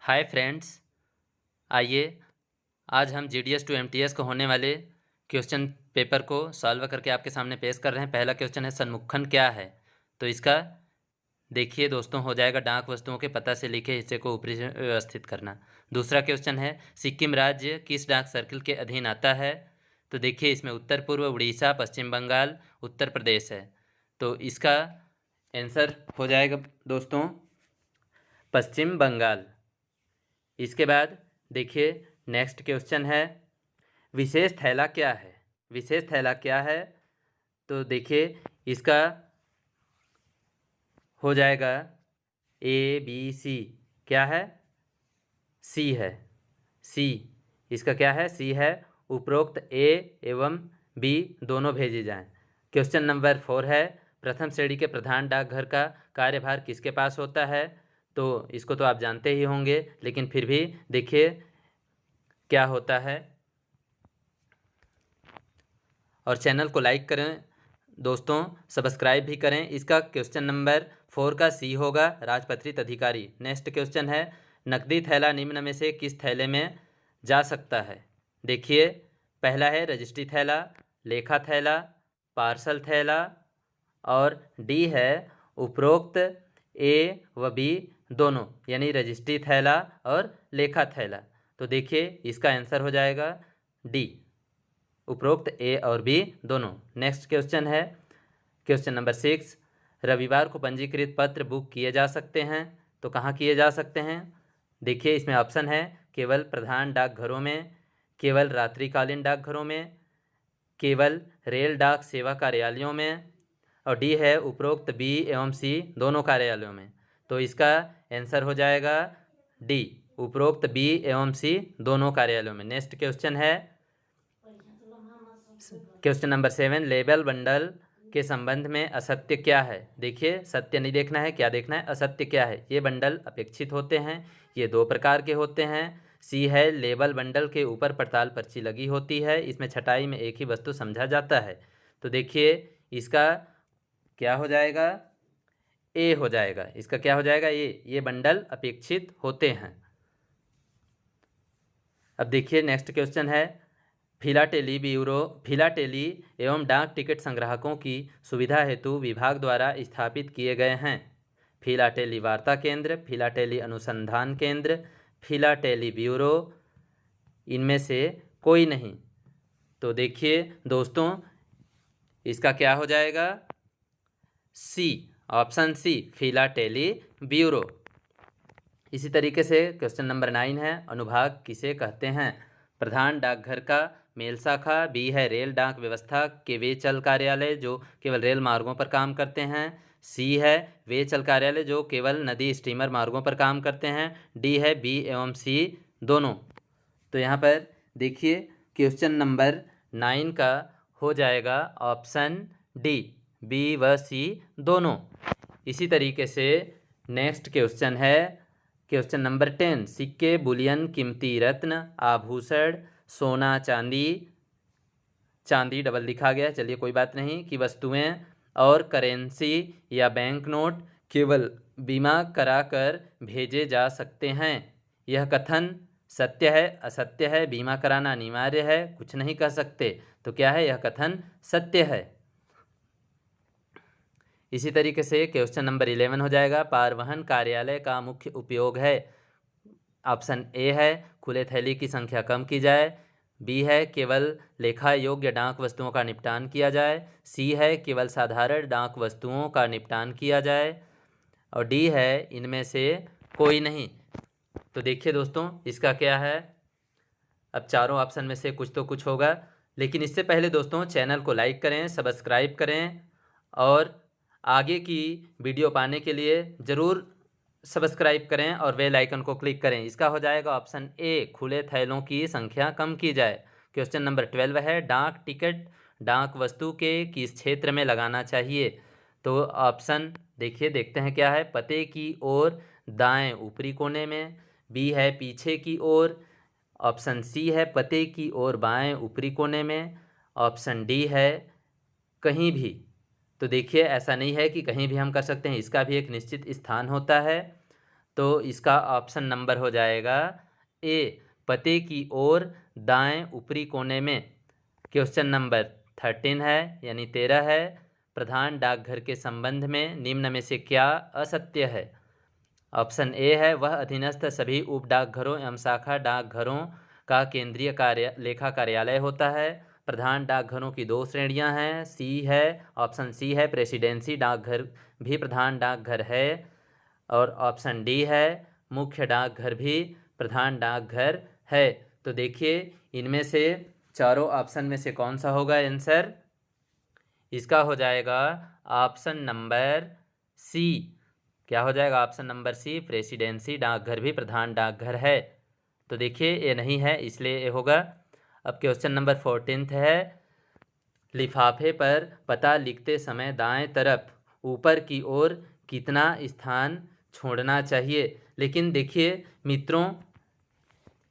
Hi friends, आइए आज हम GDS टू MTS को होने वाले क्वेश्चन पेपर को सॉल्व करके आपके सामने पेश कर रहे हैं। पहला क्वेश्चन है सन्मुखन क्या है। तो इसका देखिए दोस्तों, हो जाएगा डाक वस्तुओं के पता से लिखे हिस्से को ऊपरी से व्यवस्थित करना। दूसरा क्वेश्चन है सिक्किम राज्य किस डाक सर्किल के अधीन आता है। तो देखिए इसमें उत्तर पूर्व उड़ीसा, पश्चिम बंगाल, उत्तर प्रदेश है। तो इसका आंसर हो जाएगा दोस्तों पश्चिम बंगाल। इसके बाद देखिए नेक्स्ट क्वेश्चन है विशेष थैला क्या है। विशेष थैला क्या है, तो देखिए इसका हो जाएगा ABC। क्या है? सी है। सी इसका क्या है? सी है। उपरोक्त A एवं B दोनों भेजे जाएं। क्वेश्चन नंबर 4 है प्रथम श्रेणी के प्रधान डाकघर का कार्यभार किसके पास होता है। तो इसको तो आप जानते ही होंगे, लेकिन फिर भी देखिए क्या होता है। और चैनल को लाइक करें दोस्तों, सब्सक्राइब भी करें। इसका क्वेश्चन नंबर 4 का सी होगा राजपत्रित अधिकारी। नेक्स्ट क्वेश्चन है नकदी थैला निम्न में से किस थैले में जा सकता है। देखिए पहला है रजिस्ट्री थैला, लेखा थैला, पार्सल थैला, और डी है उपरोक्त A व B दोनों, यानी रजिस्ट्री थैला और लेखा थैला। तो देखिए इसका आंसर हो जाएगा डी, उपरोक्त A और B दोनों। नेक्स्ट क्वेश्चन है क्वेश्चन नंबर 6 रविवार को पंजीकृत पत्र बुक किए जा सकते हैं। तो कहाँ किए जा सकते हैं? देखिए इसमें ऑप्शन है केवल प्रधान डाकघरों में, केवल रात्रिकालीन डाकघरों में, केवल रेल डाक सेवा कार्यालयों में, और डी है उपरोक्त B एवं C दोनों कार्यालयों में। तो इसका आंसर हो जाएगा डी, उपरोक्त B एवं C दोनों कार्यालयों में। नेक्स्ट क्वेश्चन है क्वेश्चन नंबर 7 लेबल बंडल के संबंध में असत्य क्या है। देखिए सत्य नहीं देखना है, क्या देखना है? असत्य क्या है। ये बंडल अपेक्षित होते हैं, ये 2 प्रकार के होते हैं। सी है लेबल बंडल के ऊपर पड़ताल पर्ची लगी होती है, इसमें छटाई में एक ही वस्तु समझा जाता है। तो देखिए इसका क्या हो जाएगा? ए हो जाएगा। इसका क्या हो जाएगा? ये बंडल अपेक्षित होते हैं। अब देखिए नेक्स्ट क्वेश्चन है फिलाटेली ब्यूरो फिलाटेली एवं डाक टिकट संग्राहकों की सुविधा हेतु विभाग द्वारा स्थापित किए गए हैं। फिलाटेली वार्ता केंद्र, फिलाटेली अनुसंधान केंद्र, फिलाटेली ब्यूरो, इनमें से कोई नहीं। तो देखिए दोस्तों इसका क्या हो जाएगा? सी, ऑप्शन सी, फिलाटेली ब्यूरो। इसी तरीके से क्वेश्चन नंबर 9 है अनुभाग किसे कहते हैं। प्रधान डाकघर का मेल शाखा, बी है रेल डाक व्यवस्था के वे चल कार्यालय जो केवल रेल मार्गों पर काम करते हैं, सी है वे चल कार्यालय जो केवल नदी स्टीमर मार्गों पर काम करते हैं, डी है बी एवं सी दोनों। तो यहाँ पर देखिए क्वेश्चन नंबर 9 का हो जाएगा ऑप्शन डी, बी व सी दोनों। इसी तरीके से नेक्स्ट क्वेश्चन है क्वेश्चन नंबर 10 सिक्के, बुलियन, कीमती रत्न, आभूषण, सोना, चांदी, चांदी डबल लिखा गया, चलिए कोई बात नहीं, की वस्तुएं और करेंसी या बैंक नोट केवल बीमा कराकर भेजे जा सकते हैं। यह कथन सत्य है, असत्य है? बीमा कराना अनिवार्य है, कुछ नहीं कह सकते। तो क्या है? यह कथन सत्य है। इसी तरीके से क्वेश्चन नंबर 11 हो जाएगा पारवहन कार्यालय का मुख्य उपयोग है। ऑप्शन ए है खुले थैली की संख्या कम की जाए, बी है केवल लेखा योग्य डाक वस्तुओं का निपटान किया जाए, सी है केवल साधारण डाक वस्तुओं का निपटान किया जाए, और डी है इनमें से कोई नहीं। तो देखिए दोस्तों इसका क्या है? अब चारों ऑप्शन में से कुछ तो कुछ होगा, लेकिन इससे पहले दोस्तों चैनल को लाइक करें, सब्सक्राइब करें, और आगे की वीडियो पाने के लिए ज़रूर सब्सक्राइब करें और बेल आइकन को क्लिक करें। इसका हो जाएगा ऑप्शन ए खुले थैलों की संख्या कम की जाए। क्वेश्चन नंबर 12 है डाक टिकट डाक वस्तु के किस क्षेत्र में लगाना चाहिए। तो ऑप्शन देखिए देखते हैं क्या है। पते की ओर दाएं ऊपरी कोने में, बी है पीछे की ओर, ऑप्शन सी है पते की ओर बाएं ऊपरी कोने में, ऑप्शन डी है कहीं भी। तो देखिए ऐसा नहीं है कि कहीं भी हम कर सकते हैं, इसका भी एक निश्चित स्थान होता है। तो तो इसका ऑप्शन नंबर हो जाएगा ए, पते की ओर दाएं ऊपरी कोने में। क्वेश्चन नंबर 13 है यानी 13 है, प्रधान डाकघर के संबंध में निम्न में से क्या असत्य है। ऑप्शन ए है, वह अधीनस्थ सभी उप डाकघरों एवं शाखा डाकघरों का केंद्रीय लेखा कार्यालय होता है। प्रधान डाकघरों की 2 श्रेणियां हैं। सी है, ऑप्शन सी है, प्रेसिडेंसी डाकघर भी प्रधान डाकघर है। और ऑप्शन डी है, मुख्य डाकघर भी प्रधान डाकघर है। तो देखिए इनमें से चारों ऑप्शन में से कौन सा होगा आंसर। इसका हो जाएगा ऑप्शन नंबर सी। क्या हो जाएगा ऑप्शन नंबर सी, प्रेसिडेंसी डाकघर भी प्रधान डाकघर है। तो देखिए ये नहीं है इसलिए ये होगा। अब क्वेश्चन नंबर 14 है, लिफाफे पर पता लिखते समय दाएं तरफ ऊपर की ओर कितना स्थान छोड़ना चाहिए। लेकिन देखिए मित्रों,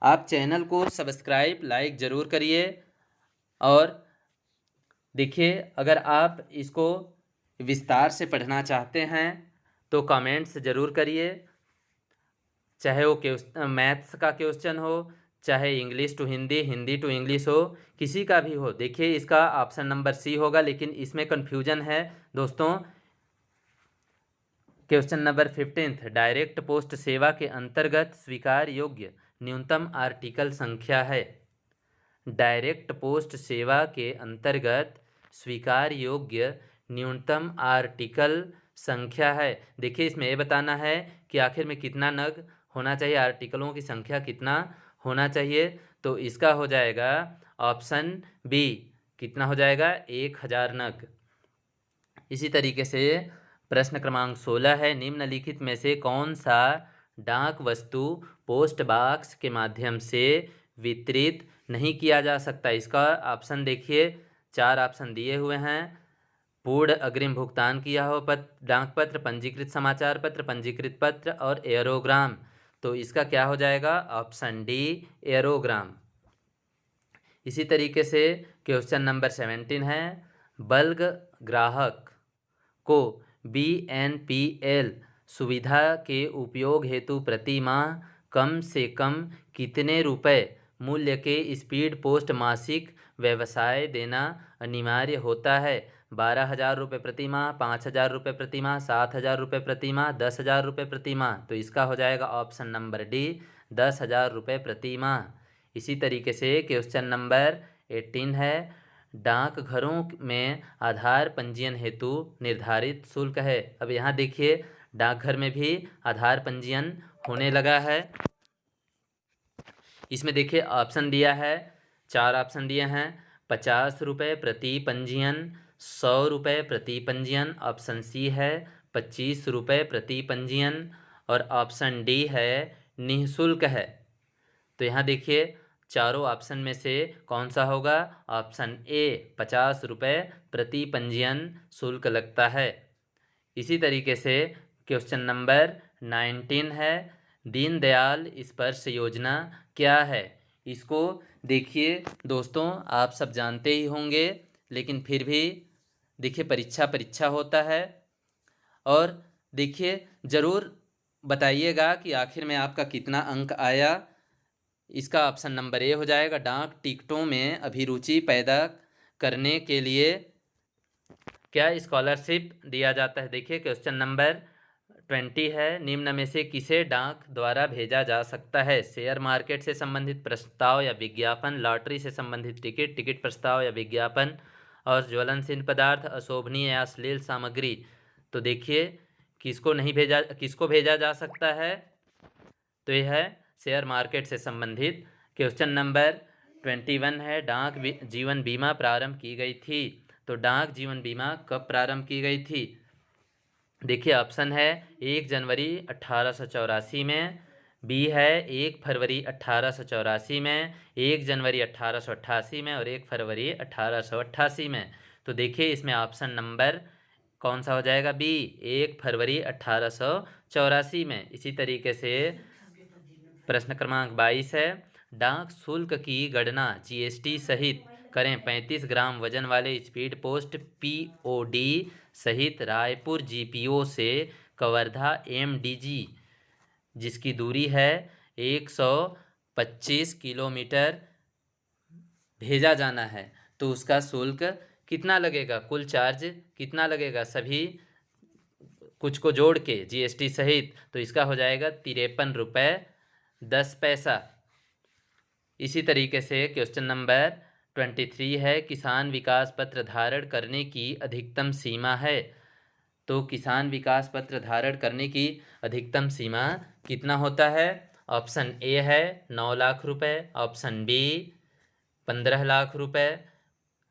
आप चैनल को सब्सक्राइब लाइक ज़रूर करिए और देखिए अगर आप इसको विस्तार से पढ़ना चाहते हैं तो कमेंट्स ज़रूर करिए, चाहे वो मैथ्स का क्वेश्चन हो, चाहे English to Hindi, Hindi to English हो, किसी का भी हो। देखिए इसका ऑप्शन नंबर सी होगा, लेकिन इसमें कन्फ्यूजन है दोस्तों। क्वेश्चन नंबर 15, डायरेक्ट पोस्ट सेवा के अंतर्गत स्वीकार योग्य न्यूनतम आर्टिकल संख्या है। डायरेक्ट पोस्ट सेवा के अंतर्गत स्वीकार योग्य न्यूनतम आर्टिकल संख्या है। देखिए इसमें ये बताना है कि आखिर में कितना नग होना चाहिए, आर्टिकलों की संख्या कितना होना चाहिए। तो इसका हो जाएगा ऑप्शन बी, कितना हो जाएगा 1000 नग। इसी तरीके से प्रश्न क्रमांक 16 है, निम्नलिखित में से कौन सा डाक वस्तु पोस्ट बॉक्स के माध्यम से वितरित नहीं किया जा सकता। इसका ऑप्शन देखिए, 4 ऑप्शन दिए हुए हैं। पूर्ण अग्रिम भुगतान किया हो डाक पत्र, पंजीकृत समाचार पत्र, पंजीकृत पत्र और एयरोग्राम। तो इसका क्या हो जाएगा ऑप्शन डी, एयरोग्राम। इसी तरीके से क्वेश्चन नंबर 17 है, बल्क ग्राहक को BNPL सुविधा के उपयोग हेतु प्रति माह कम से कम कितने रुपए मूल्य के स्पीड पोस्ट मासिक व्यवसाय देना अनिवार्य होता है। 12,000 रुपये प्रति माह, 5,000 रुपये प्रति माह, 7,000 रुपये प्रति माह, 10,000 रुपये प्रति माह। तो इसका हो जाएगा ऑप्शन नंबर डी, 10,000 रुपये प्रति माह। इसी तरीके से क्वेश्चन नंबर 18 है, डाकघरों में आधार पंजीयन हेतु निर्धारित शुल्क है। अब यहाँ देखिए डाकघर में भी आधार पंजीयन होने लगा है। इसमें देखिए ऑप्शन दिया है, 4 ऑप्शन दिए हैं। 50 रुपये प्रति पंजीयन, 100 रुपये प्रति पंजीयन, ऑप्शन सी है 25 रुपये प्रति पंजीयन और ऑप्शन डी है निःशुल्क है। तो यहाँ देखिए चारों ऑप्शन में से कौन सा होगा। ऑप्शन ए, 50 रुपये प्रति पंजीयन शुल्क लगता है। इसी तरीके से क्वेश्चन नंबर 19 है, दीनदयाल स्पर्श योजना क्या है। इसको देखिए दोस्तों, आप सब जानते ही होंगे, लेकिन फिर भी देखिए परीक्षा होता है और देखिए ज़रूर बताइएगा कि आखिर में आपका कितना अंक आया। इसका ऑप्शन नंबर ए हो जाएगा, डाक टिकटों में अभिरुचि पैदा करने के लिए क्या स्कॉलरशिप दिया जाता है। देखिए क्वेश्चन नंबर 20 है, निम्न में से किसे डाक द्वारा भेजा जा सकता है। शेयर मार्केट से संबंधित प्रस्ताव या विज्ञापन, लॉटरी से संबंधित टिकट प्रस्ताव या विज्ञापन और ज्वलनशील पदार्थ, अशोभनीय या अश्लील सामग्री। तो देखिए किसको भेजा जा सकता है। तो यह है शेयर मार्केट से संबंधित। क्वेश्चन नंबर 21 है, डाक जीवन बीमा प्रारंभ की गई थी। तो डाक जीवन बीमा कब प्रारंभ की गई थी। देखिए ऑप्शन है 1 जनवरी 1884 में, बी है 1 फरवरी 1884 में, 1 जनवरी 1888 में और 1 फरवरी 1888 में। तो देखिए इसमें ऑप्शन नंबर कौन सा हो जाएगा, बी, 1 फरवरी 1884 में। इसी तरीके से प्रश्न क्रमांक 22 है, डाक शुल्क की गणना GST सहित करें। 35 ग्राम वजन वाले स्पीड पोस्ट POD सहित रायपुर GPO से कवर्धा MDG जिसकी दूरी है 125 किलोमीटर भेजा जाना है, तो उसका शुल्क कितना लगेगा, कुल चार्ज कितना लगेगा सभी कुछ को जोड़ के जीएसटी सहित, तो इसका हो जाएगा 53 रुपये 10 पैसा। इसी तरीके से क्वेश्चन नंबर 23 है, किसान विकास पत्र धारण करने की अधिकतम सीमा है। तो किसान विकास पत्र धारण करने की अधिकतम सीमा कितना होता है? ऑप्शन ए है 9 लाख रुपए, ऑप्शन बी 15 लाख रुपए,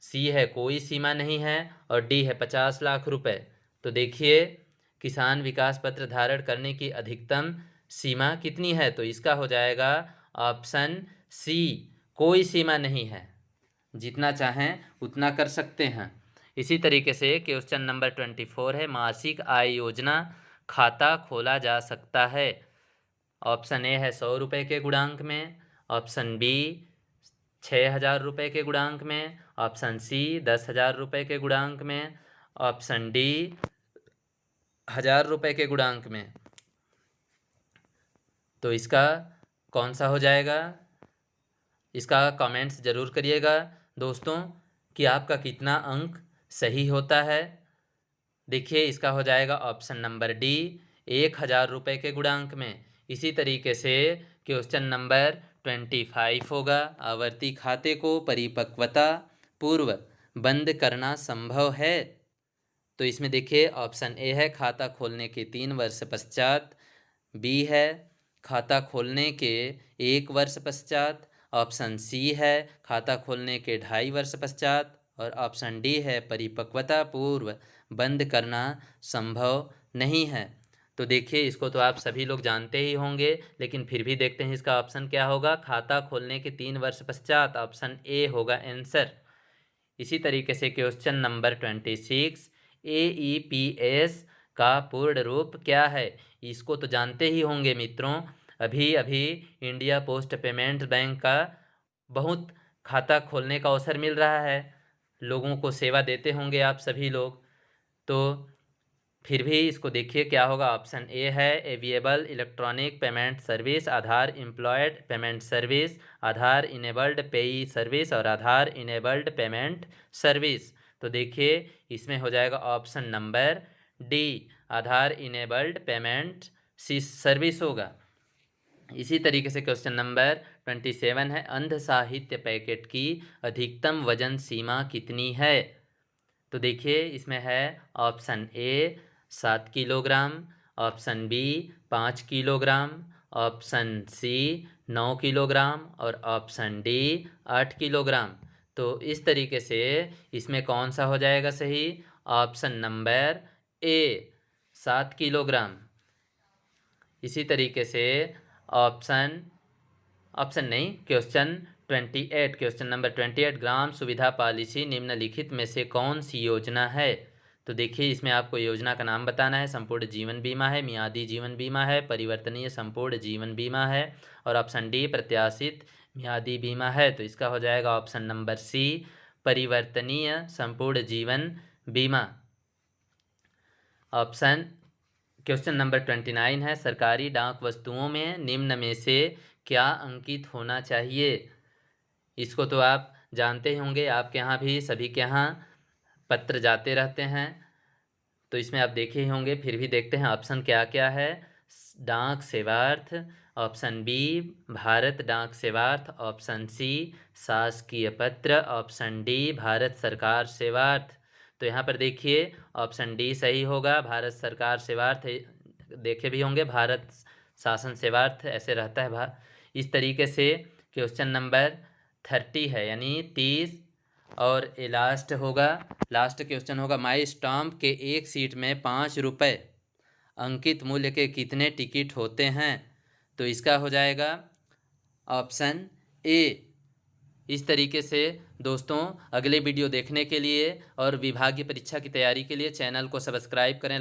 सी है कोई सीमा नहीं है और डी है 50 लाख रुपए। तो देखिए किसान विकास पत्र धारण करने की अधिकतम सीमा कितनी है, तो इसका हो जाएगा ऑप्शन सी, कोई सीमा नहीं है, जितना चाहें उतना कर सकते हैं। इसी तरीके से क्वेश्चन नंबर 24 है, मासिक आय योजना खाता खोला जा सकता है। ऑप्शन ए है 100 रुपये के गुणांक में, ऑप्शन बी 6,000 रुपये के गुणांक में, ऑप्शन सी 10,000 रुपये के गुणांक में, ऑप्शन डी 1,000 रुपये के गुणांक में। तो इसका कौन सा हो जाएगा? इसका कमेंट्स ज़रूर करिएगा दोस्तों कि आपका कितना अंक सही होता है। देखिए इसका हो जाएगा ऑप्शन नंबर डी 1,000 रुपये के गुणांक में। इसी तरीके से क्वेश्चन नंबर 25 होगा, आवर्ती खाते को परिपक्वता पूर्व बंद करना संभव है। तो इसमें देखिए ऑप्शन ए है खाता खोलने के 3 वर्ष पश्चात, बी है खाता खोलने के 1 वर्ष पश्चात, ऑप्शन सी है खाता खोलने के 2.5 वर्ष पश्चात और ऑप्शन डी है परिपक्वता पूर्व बंद करना संभव नहीं है। तो देखिए इसको तो आप सभी लोग जानते ही होंगे, लेकिन फिर भी देखते हैं इसका ऑप्शन क्या होगा। खाता खोलने के 3 वर्ष पश्चात, ऑप्शन ए होगा आंसर। इसी तरीके से क्वेश्चन नंबर 26, AEPS का पूर्ण रूप क्या है? इसको तो जानते ही होंगे मित्रों, अभी अभी इंडिया पोस्ट पेमेंट बैंक का बहुत खाता खोलने का अवसर मिल रहा है, लोगों को सेवा देते होंगे आप सभी लोग। तो फिर भी इसको देखिए क्या होगा। ऑप्शन ए है अवेलेबल इलेक्ट्रॉनिक पेमेंट सर्विस, आधार एम्प्लॉयड पेमेंट सर्विस, आधार इनेबल्ड पेई सर्विस और आधार इनेबल्ड पेमेंट सर्विस। तो देखिए इसमें हो जाएगा ऑप्शन नंबर डी, आधार इनेबल्ड पेमेंट सर्विस होगा। इसी तरीके से क्वेश्चन नंबर 27 है, अंध साहित्य पैकेट की अधिकतम वजन सीमा कितनी है? तो देखिए इसमें है option A 7 kilogram, option B 5 kilogram, option C 9 kilogram और ऑप्शन डी 8 किलोग्राम। तो इस तरीके से इसमें कौन सा हो जाएगा सही? Option number A 7 kilogram. इसी तरीके से ऑप्शन नहीं, क्वेश्चन नंबर 28, ग्राम सुविधा पॉलिसी निम्नलिखित में से कौन सी योजना है? तो देखिए इसमें आपको योजना का नाम बताना है। संपूर्ण जीवन बीमा है, मियादी जीवन बीमा है, परिवर्तनीय संपूर्ण जीवन बीमा है और ऑप्शन डी प्रत्याशित मियादी बीमा है। तो इसका हो जाएगा ऑप्शन नंबर सी, परिवर्तनीय संपूर्ण जीवन बीमा। क्वेश्चन नंबर 29 है, सरकारी डाक वस्तुओं में निम्न में से क्या अंकित होना चाहिए? इसको तो आप जानते ही होंगे, आपके यहाँ भी सभी के यहाँ पत्र जाते रहते हैं, तो इसमें आप देखे ही होंगे, फिर भी देखते हैं ऑप्शन क्या क्या है। डाक सेवार्थ, ऑप्शन बी भारत डाक सेवार्थ, ऑप्शन सी शासकीय पत्र, ऑप्शन डी भारत सरकार सेवार्थ। तो यहाँ पर देखिए ऑप्शन डी सही होगा, भारत सरकार सेवार्थ। देखे भी होंगे भारत शासन सेवार्थ ऐसे रहता है। इस तरीके से क्वेश्चन नंबर 30 है, यानी 30 और ये लास्ट क्वेश्चन होगा, माई स्टाम्प के एक सीट में 5 रुपये अंकित मूल्य के कितने टिकट होते हैं? तो इसका हो जाएगा ऑप्शन ए। इस तरीके से दोस्तों अगले वीडियो देखने के लिए और विभागीय परीक्षा की तैयारी के लिए चैनल को सब्सक्राइब करें।